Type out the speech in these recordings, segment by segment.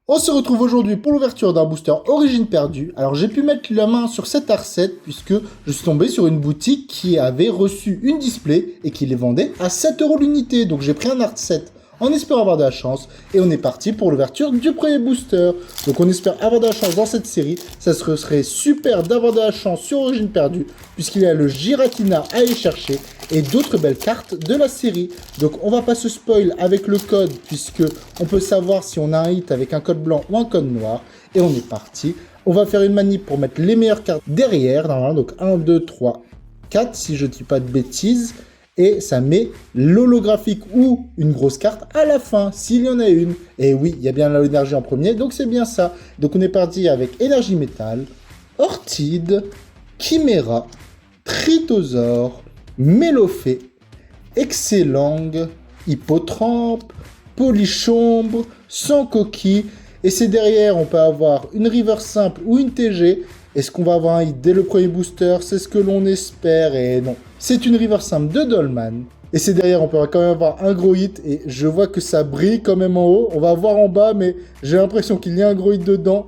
On se retrouve aujourd'hui pour l'ouverture d'un booster Origine perdue. Alors j'ai pu mettre la main sur cet R7 puisque je suis tombé sur une boutique qui avait reçu une display et qui les vendait à 7 € l'unité. Donc j'ai pris un R7 en espérant avoir de la chance et on est parti pour l'ouverture du premier booster. Donc on espère avoir de la chance dans cette série. Ça serait super d'avoir de la chance sur Origine perdue puisqu'il y a le Giratina à aller chercher et d'autres belles cartes de la série. Donc on va pas se spoil avec le code puisque on peut savoir si on a un hit avec un code blanc ou un code noir. Et on est parti. On va faire une manip pour mettre les meilleures cartes derrière. Normalement, donc 1, 2, 3, 4 si je dis pas de bêtises. Et ça met l'holographique ou une grosse carte à la fin, s'il y en a une. Et oui, il y a bien l'énergie en premier, donc c'est bien ça. Donc on est parti avec énergie métal, Orchide, Chimera, Tritosaure, Mélophée, Excellang, Hippotrampe, Polychombre, sans coquille. Et c'est derrière, on peut avoir une river simple ou une TG. Est-ce qu'on va avoir un hit dès le premier booster? C'est ce que l'on espère, et non. C'est une river simple de Dolman. Et c'est derrière, on peut quand même avoir un gros hit, et je vois que ça brille quand même en haut. On va voir en bas, mais j'ai l'impression qu'il y a un gros hit dedans.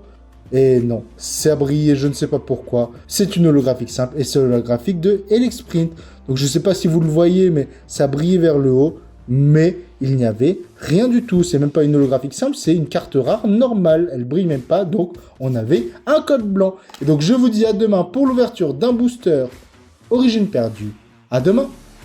Et non, ça brille, je ne sais pas pourquoi. C'est une holographique simple, et c'est l'holographique de Helix Sprint. Donc je ne sais pas si vous le voyez, mais ça brille vers le haut. Mais il n'y avait rien du tout. C'est même pas une holographique simple, c'est une carte rare normale. Elle brille même pas, donc on avait un code blanc. Et donc je vous dis à demain pour l'ouverture d'un booster Origine perdue. À demain!